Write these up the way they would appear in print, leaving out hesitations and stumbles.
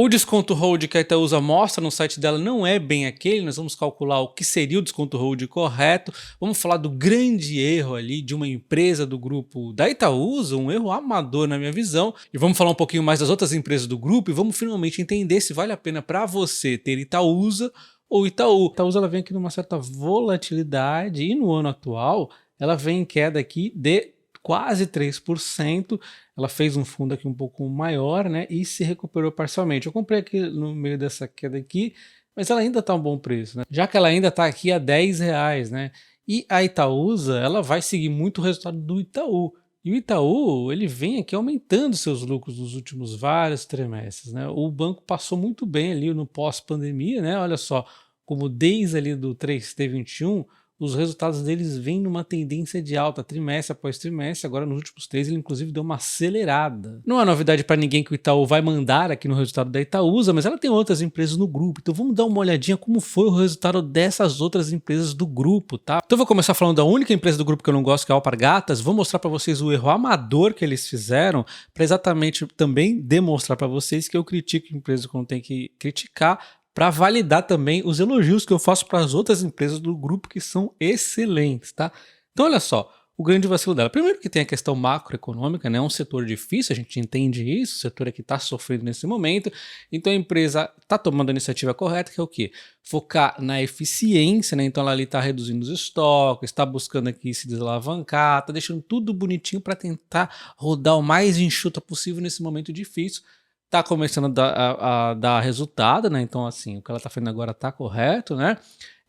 O desconto hold que a Itaúsa mostra no site dela não é bem aquele, nós vamos calcular o que seria o desconto hold correto, vamos falar do grande erro ali de uma empresa do grupo da Itaúsa, um erro amador na minha visão, e vamos falar um pouquinho mais das outras empresas do grupo e vamos finalmente entender se vale a pena para você ter Itaúsa ou Itaú. A Itaúsa ela vem aqui numa certa volatilidade e no ano atual ela vem em queda aqui de quase 3%, ela fez um fundo aqui um pouco maior, né, e se recuperou parcialmente. Eu comprei aqui no meio dessa queda aqui, mas ela ainda está a um bom preço, né, já que ela ainda está aqui a R$10, né, e a Itaúsa, ela vai seguir muito o resultado do Itaú. E o Itaú, ele vem aqui aumentando seus lucros nos últimos vários trimestres, né, o banco passou muito bem ali no pós-pandemia, né, olha só, como desde ali do 3T21, os resultados deles vêm numa tendência de alta, trimestre após trimestre, agora nos últimos 3 ele inclusive deu uma acelerada. Não é novidade para ninguém que o Itaú vai mandar aqui no resultado da Itaúsa, mas ela tem outras empresas no grupo, então vamos dar uma olhadinha como foi o resultado dessas outras empresas do grupo, tá? Então eu vou começar falando da única empresa do grupo que eu não gosto, que é a Alpargatas, vou mostrar para vocês o erro amador que eles fizeram, para exatamente também demonstrar para vocês que eu critico empresas quando tem que criticar, para validar também os elogios que eu faço para as outras empresas do grupo que são excelentes, tá? Então olha só, o grande vacilo dela. Primeiro que tem a questão macroeconômica, né? É um setor difícil, a gente entende isso, o setor é que está sofrendo nesse momento, então a empresa está tomando a iniciativa correta, que é o quê? Focar na eficiência, né? Então ela ali está reduzindo os estoques, está buscando aqui se desalavancar, está deixando tudo bonitinho para tentar rodar o mais enxuta possível nesse momento difícil. Tá começando a dar resultado, né? Então, assim, o que ela tá fazendo agora tá correto, né?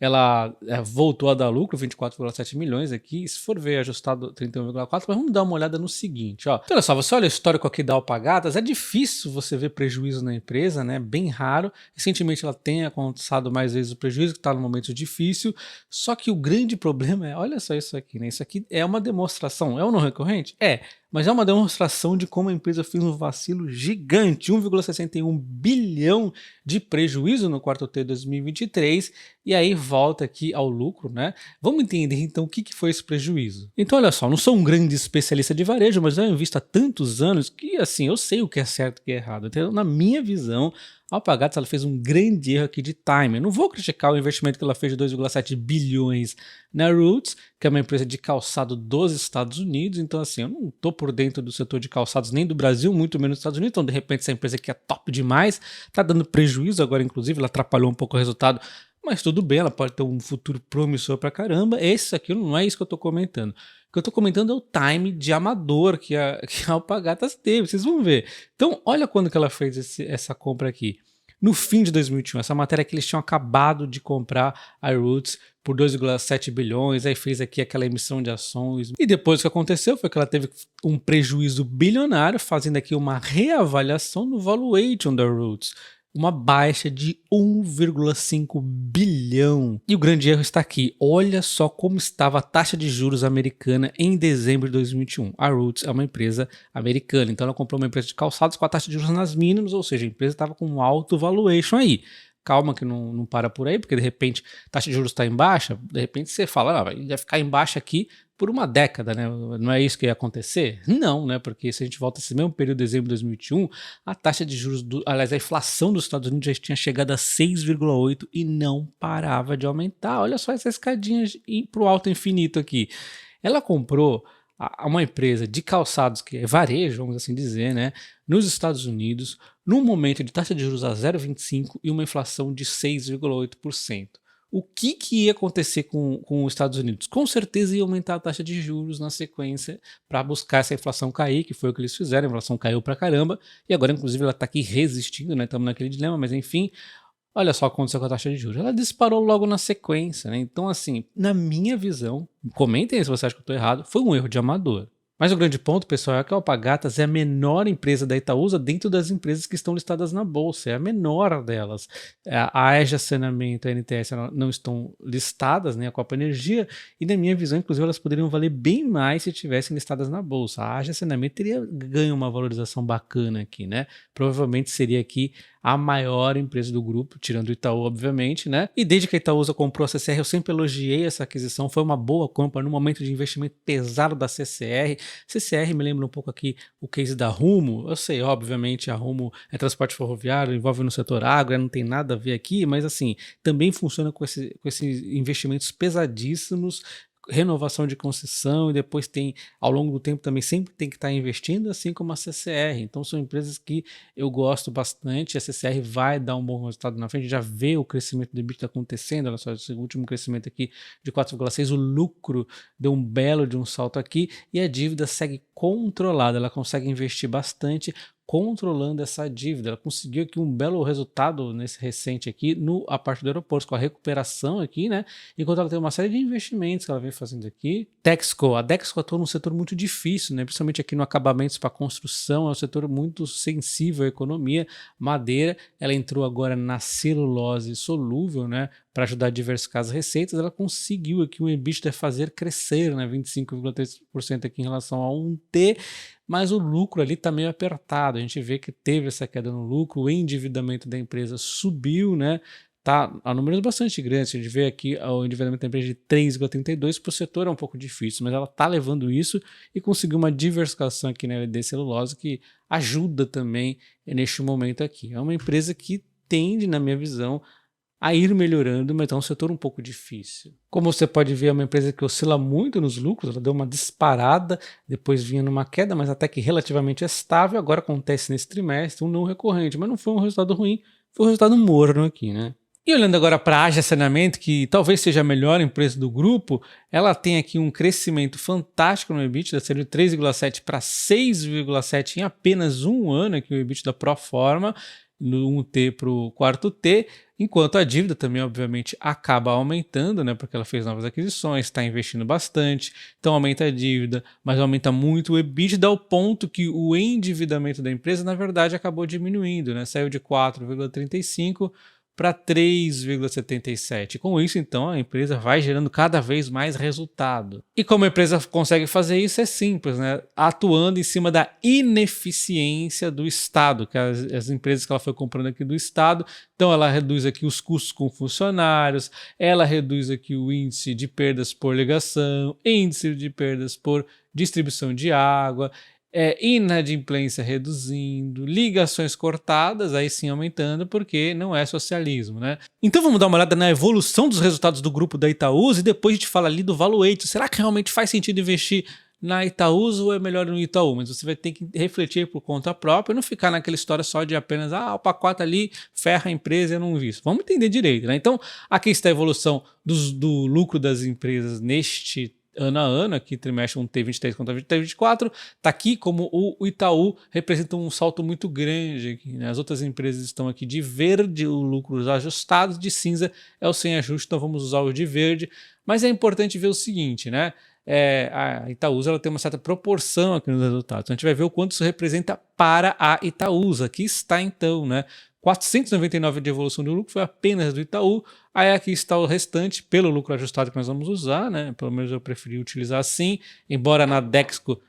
Ela voltou a dar lucro, 24,7 milhões aqui. Se for ver ajustado, 31,4, mas vamos dar uma olhada no seguinte, ó. Então, olha só, você olha o histórico aqui da Alpargatas, é difícil você ver prejuízo na empresa, né? Bem raro. Recentemente ela tem acontecido mais vezes o prejuízo, que tá num momento difícil. Só que o grande problema é, olha só isso aqui, né? Isso aqui é uma demonstração. É um não recorrente? É. Mas é uma demonstração de como a empresa fez um vacilo gigante, 1,61 bilhão de prejuízo no quarto T de 2023, e aí volta aqui ao lucro, né? Vamos entender então o que foi esse prejuízo. Então olha só, não sou um grande especialista de varejo, mas eu invisto há tantos anos que assim, eu sei o que é certo e o que é errado. Então na minha visão, a Alpargatas ela fez um grande erro aqui de timing. Eu não vou criticar o investimento que ela fez de 2,7 bilhões na Roots, que é uma empresa de calçado dos Estados Unidos, então assim, eu não tô por dentro do setor de calçados nem do Brasil, muito menos dos Estados Unidos, então de repente essa empresa aqui é top demais, tá dando prejuízo agora, inclusive, ela atrapalhou um pouco o resultado, mas tudo bem, ela pode ter um futuro promissor pra caramba. Esse aqui não é isso que eu tô comentando. O que eu tô comentando é o time de amador que a Alpargatas teve, vocês vão ver. Então, olha quando que ela fez essa compra aqui. No fim de 2021, essa matéria que eles tinham acabado de comprar a Roots por 2,7 bilhões, aí fez aqui aquela emissão de ações. E depois o que aconteceu foi que ela teve um prejuízo bilionário, fazendo aqui uma reavaliação no valuation da Roots. Uma baixa de 1,5 bilhão. E o grande erro está aqui. Olha só como estava a taxa de juros americana em dezembro de 2021. A Roots é uma empresa americana, então ela comprou uma empresa de calçados com a taxa de juros nas mínimas, ou seja, a empresa estava com um alto valuation aí. Calma que não para por aí, porque de repente a taxa de juros está em baixa, de repente você fala, vai ficar em baixa aqui por uma década, né? Não é isso que ia acontecer? Não, né? Porque se a gente volta esse mesmo período de dezembro de 2021, a taxa de juros, aliás, a inflação dos Estados Unidos já tinha chegado a 6,8 e não parava de aumentar. Olha só essa escadinha para o alto infinito aqui. Ela comprou uma empresa de calçados, que é varejo, vamos assim dizer, né, nos Estados Unidos, num momento de taxa de juros a 0,25 e uma inflação de 6,8%. O que ia acontecer com os Estados Unidos? Com certeza ia aumentar a taxa de juros na sequência para buscar essa inflação cair, que foi o que eles fizeram, a inflação caiu pra caramba, e agora inclusive ela está aqui resistindo, né, estamos naquele dilema, mas enfim, olha só o que aconteceu com a taxa de juros. Ela disparou logo na sequência, né? Então, assim, na minha visão, comentem aí se você acha que eu estou errado, foi um erro de amador. Mas o grande ponto, pessoal, é que a Alpargatas é a menor empresa da Itaúsa dentro das empresas que estão listadas na bolsa, é a menor delas. A EJA Saneamento e a NTS não estão listadas, né, a Copa Energia, e na minha visão, inclusive, elas poderiam valer bem mais se estivessem listadas na bolsa. A EJA Saneamento teria ganho uma valorização bacana aqui, né? Provavelmente seria aqui a maior empresa do grupo, tirando o Itaú, obviamente, né? E desde que a Itaúsa comprou a CCR, eu sempre elogiei essa aquisição, foi uma boa compra no momento de investimento pesado da CCR. CCR me lembra um pouco aqui o case da Rumo. Eu sei, obviamente, a Rumo é transporte ferroviário, envolve no setor agro, não tem nada a ver aqui, mas assim, também funciona com esses investimentos pesadíssimos, renovação de concessão, e depois tem, ao longo do tempo também sempre tem que estar investindo, assim como a CCR. Então são empresas que eu gosto bastante, a CCR vai dar um bom resultado na frente, já vê o crescimento do EBITDA acontecendo, olha só, esse último crescimento aqui de 4,6, o lucro deu um belo de um salto aqui, e a dívida segue controlada, ela consegue investir bastante, controlando essa dívida. Ela conseguiu aqui um belo resultado nesse recente aqui, a parte do aeroporto, com a recuperação aqui, né? Enquanto ela tem uma série de investimentos que ela vem fazendo aqui. A Dexco atua num setor muito difícil, né? Principalmente aqui no acabamentos para construção, é um setor muito sensível à economia. Madeira, ela entrou agora na celulose solúvel, né? Para ajudar a diversificar as receitas, ela conseguiu aqui o EBITDA fazer crescer, né? 25,3% aqui em relação a 1T, mas o lucro ali está meio apertado. A gente vê que teve essa queda no lucro, o endividamento da empresa subiu, né? Tá a números bastante grandes. A gente vê aqui o endividamento da empresa de 3,32, para o setor é um pouco difícil, mas ela está levando isso e conseguiu uma diversificação aqui na LD Celulose que ajuda também neste momento aqui. É uma empresa que tende, na minha visão, a ir melhorando, mas é um setor um pouco difícil. Como você pode ver, é uma empresa que oscila muito nos lucros, ela deu uma disparada, depois vinha numa queda, mas até que relativamente estável, agora acontece nesse trimestre, um não recorrente, mas não foi um resultado ruim, foi um resultado morno aqui, né? E olhando agora para a Haja Saneamento, que talvez seja a melhor empresa do grupo, ela tem aqui um crescimento fantástico no EBITDA, saiu de 3,7 para 6,7 em apenas um ano, aqui o EBITDA pro forma, no 1T para o quarto T, enquanto a dívida também, obviamente, acaba aumentando, né, porque ela fez novas aquisições, está investindo bastante, então aumenta a dívida, mas aumenta muito o EBITDA, ao ponto que o endividamento da empresa, na verdade, acabou diminuindo, né, saiu de 4,35 para 3,77. Com isso, então, a empresa vai gerando cada vez mais resultado. E como a empresa consegue fazer isso? É simples, né? Atuando em cima da ineficiência do Estado, que as empresas que ela foi comprando aqui do Estado, então ela reduz aqui os custos com funcionários, ela reduz aqui o índice de perdas por ligação, índice de perdas por distribuição de água, inadimplência reduzindo, ligações cortadas, aí sim aumentando, porque não é socialismo, né? Então vamos dar uma olhada na evolução dos resultados do grupo da Itaúsa e depois a gente fala ali do valuation. Será que realmente faz sentido investir na Itaúsa ou é melhor no Itaú? Mas você vai ter que refletir por conta própria e não ficar naquela história só de apenas o pacote ali ferra a empresa e eu não vi isso. Vamos entender direito, né? Então aqui está a evolução do lucro das empresas neste ano a ano, aqui trimestre um T23 contra T24, tá aqui como o Itaú representa um salto muito grande aqui, né? As outras empresas estão aqui de verde, o lucros ajustados, de cinza é o sem ajuste, então vamos usar o de verde, mas é importante ver o seguinte, né? A Itaúsa ela tem uma certa proporção aqui nos resultados, então a gente vai ver o quanto isso representa para a Itaúsa, aqui está então, né? 499 de evolução do lucro foi apenas do Itaú, aí aqui está o restante pelo lucro ajustado que nós vamos usar, né? Pelo menos eu preferi utilizar assim, embora na Dexco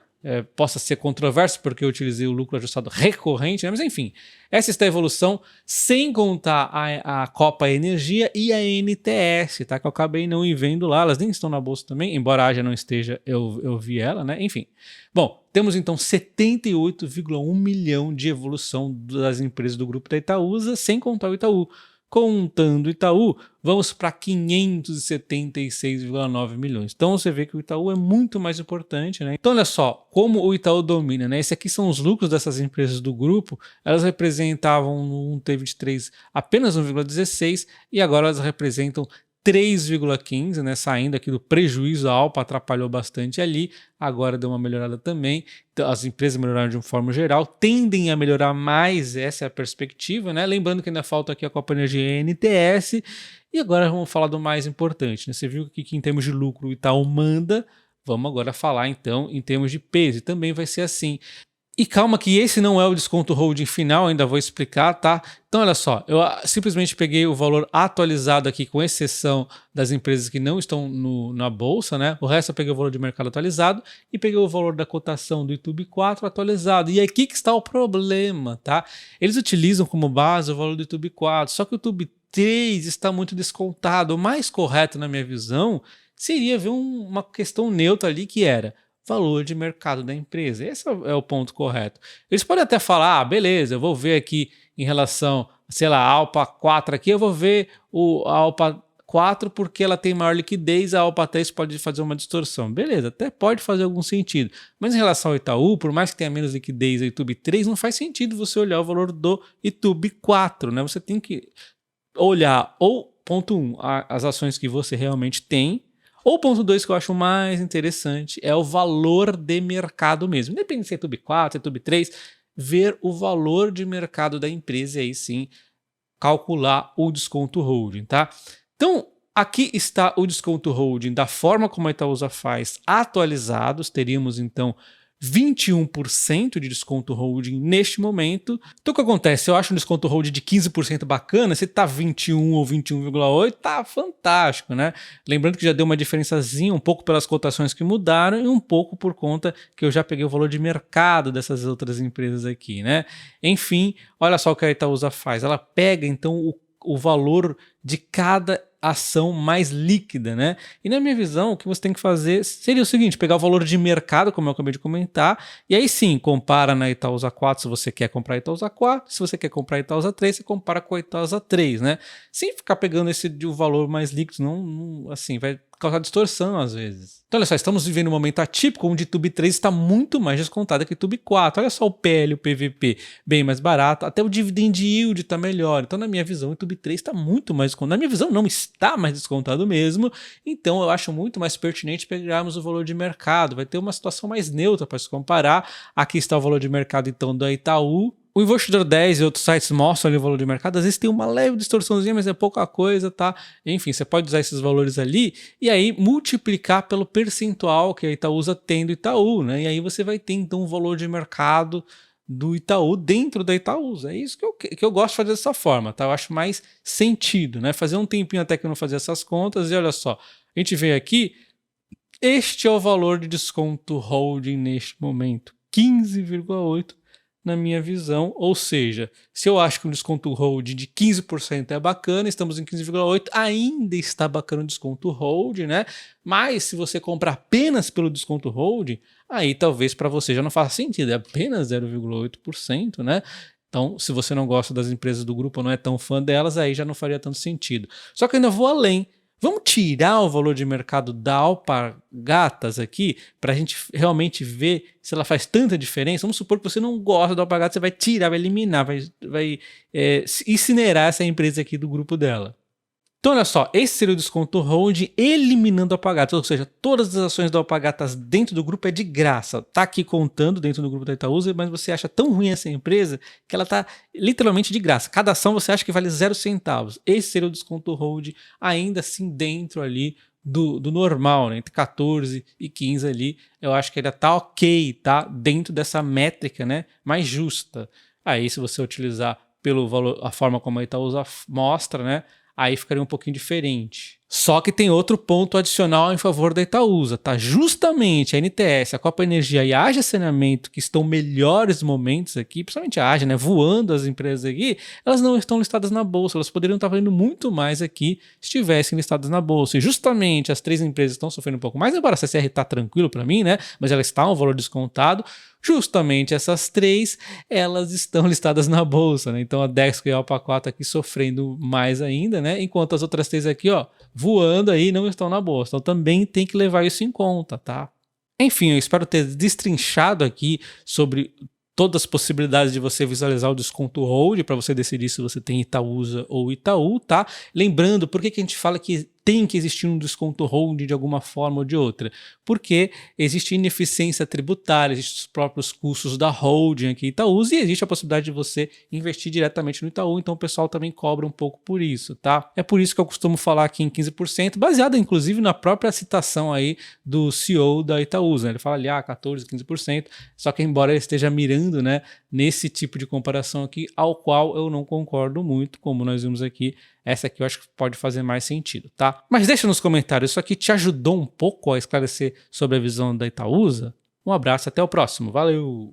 possa ser controverso porque eu utilizei o lucro ajustado recorrente, né? Mas enfim, essa está a evolução sem contar a Copa Energia e a NTS, tá? Que eu acabei não vendo lá, elas nem estão na bolsa também, embora a Haja não esteja, eu vi ela, né? Enfim, bom, temos então 78,1 milhão de evolução das empresas do grupo da Itaúsa, sem contar o Itaú. Contando o Itaú, vamos para 576,9 milhões. Então você vê que o Itaú é muito mais importante, né? Então olha só, como o Itaú domina, né? Esses aqui são os lucros dessas empresas do grupo, elas representavam no T23 apenas 1,16 e agora elas representam 3,15, né, saindo aqui do prejuízo, a Alpa atrapalhou bastante ali, agora deu uma melhorada também, então, as empresas melhoraram de uma forma geral, tendem a melhorar mais, essa é a perspectiva, né, lembrando que ainda falta aqui a Copa Energia e a NTS, e agora vamos falar do mais importante, né, você viu que em termos de lucro o Itaú manda, vamos agora falar então em termos de peso, e também vai ser assim. E calma que esse não é o desconto holding final, ainda vou explicar, tá? Então olha só, eu simplesmente peguei o valor atualizado aqui, com exceção das empresas que não estão na bolsa, né? O resto eu peguei o valor de mercado atualizado e peguei o valor da cotação do YouTube 4 atualizado. E aqui que está o problema, tá? Eles utilizam como base o valor do YouTube 4, só que o YouTube 3 está muito descontado. O mais correto, na minha visão, seria ver uma questão neutra ali, que era valor de mercado da empresa. Esse é o ponto correto. Eles podem até falar, beleza, eu vou ver aqui em relação, sei lá, a Alpa 4 aqui, eu vou ver a Alpa 4 porque ela tem maior liquidez, a Alpa 3 pode fazer uma distorção. Beleza, até pode fazer algum sentido. Mas em relação ao Itaú, por mais que tenha menos liquidez o YouTube 3, não faz sentido você olhar o valor do YouTube 4, né? Você tem que olhar, ou ponto 1, as ações que você realmente tem, ou ponto 2, que eu acho mais interessante, é o valor de mercado mesmo. Independente se é YouTube 4, se é YouTube 3, ver o valor de mercado da empresa e aí sim calcular o desconto holding, tá? Então, aqui está o desconto holding da forma como a Itaúsa faz, atualizados. Teríamos então 21% de desconto holding neste momento. Então o que acontece? Eu acho um desconto holding de 15% bacana. Se tá 21 ou 21,8, tá fantástico, né? Lembrando que já deu uma diferençazinha, um pouco pelas cotações que mudaram e um pouco por conta que eu já peguei o valor de mercado dessas outras empresas aqui, né? Enfim, olha só o que a Itaúsa faz. Ela pega então o valor de cada ação mais líquida, né? E na minha visão, o que você tem que fazer seria o seguinte: pegar o valor de mercado, como eu acabei de comentar, e aí sim, compara na Itaúsa 4 se você quer comprar a Itaúsa 4, se você quer comprar a Itaúsa 3, você compara com a Itaúsa 3, né? Sem ficar pegando esse de valor mais líquido, não assim, vai causar distorção às vezes. Então olha só, estamos vivendo um momento atípico onde o YouTube 3 está muito mais descontado que o YouTube 4. Olha só o PL, o PVP bem mais barato, até o dividend yield está melhor. Então na minha visão o YouTube 3 está muito mais descontado. Na minha visão não, está mais descontado mesmo. Então eu acho muito mais pertinente pegarmos o valor de mercado. Vai ter uma situação mais neutra para se comparar. Aqui está o valor de mercado então da Itaú. O Investidor 10 e outros sites mostram ali o valor de mercado, às vezes tem uma leve distorçãozinha, mas é pouca coisa, tá? Enfim, você pode usar esses valores ali e aí multiplicar pelo percentual que a Itaúsa tem do Itaú, né? E aí você vai ter então o valor de mercado do Itaú dentro da Itaúsa. É isso que eu gosto de fazer dessa forma, tá? Eu acho mais sentido, né? Fazer um tempinho até que eu não fazia essas contas e olha só, a gente vem aqui, este é o valor de desconto holding neste momento, 15,8 na minha visão, ou seja, se eu acho que um desconto holding de 15% é bacana, estamos em 15,8, ainda está bacana o desconto holding, né? Mas se você comprar apenas pelo desconto holding, aí talvez para você já não faça sentido, é apenas 0,8%, né? Então, se você não gosta das empresas do grupo ou não é tão fã delas, aí já não faria tanto sentido. Só que eu ainda vou além. Vamos tirar o valor de mercado da Alpargatas aqui para a gente realmente ver se ela faz tanta diferença. Vamos supor que você não gosta da Alpargatas, você vai tirar, vai eliminar, vai incinerar essa empresa aqui do grupo dela. Então olha só, esse seria o desconto holding eliminando a Alpargatas, ou seja, todas as ações da Alpargatas dentro do grupo é de graça. Tá aqui contando dentro do grupo da Itaúsa, mas você acha tão ruim essa empresa que ela tá literalmente de graça. Cada ação você acha que vale 0 centavos. Esse seria o desconto holding ainda assim dentro ali do normal, né? Entre 14 e 15 ali, eu acho que ainda tá ok, tá? Dentro dessa métrica, né? Mais justa. Aí se você utilizar pelo valor, a forma como a Itaúsa mostra, né? Aí ficaria um pouquinho diferente. Só que tem outro ponto adicional em favor da Itaúsa, tá? Justamente a NTS, a Copa Energia e a AGEA Saneamento, que estão melhores momentos aqui, principalmente a AGEA, né, voando as empresas aqui, elas não estão listadas na bolsa, elas poderiam estar valendo muito mais aqui se estivessem listadas na bolsa. E justamente as três empresas estão sofrendo um pouco mais, embora a CCR está tranquilo para mim, né, mas ela está um valor descontado. Justamente essas três, elas estão listadas na bolsa, né? Então a Dexco e a Alpa 4 aqui sofrendo mais ainda, né? Enquanto as outras três aqui, ó, voando aí, não estão na bolsa. Então também tem que levar isso em conta, tá? Enfim, eu espero ter destrinchado aqui sobre todas as possibilidades de você visualizar o desconto hold para você decidir se você tem Itaúsa ou Itaú, tá? Lembrando, por que a gente fala que tem que existir um desconto holding de alguma forma ou de outra? Porque existe ineficiência tributária, existem os próprios custos da holding aqui Itaúsa e existe a possibilidade de você investir diretamente no Itaú, então o pessoal também cobra um pouco por isso, tá? É por isso que eu costumo falar aqui em 15%, baseado inclusive na própria citação aí do CEO da Itaúsa, né? Ele fala ali, 14, 15%, só que embora ele esteja mirando, né, nesse tipo de comparação aqui, ao qual eu não concordo muito, como nós vimos aqui, essa aqui eu acho que pode fazer mais sentido, tá? Mas deixa nos comentários, isso aqui te ajudou um pouco a esclarecer sobre a visão da Itaúsa? Um abraço, até o próximo, valeu!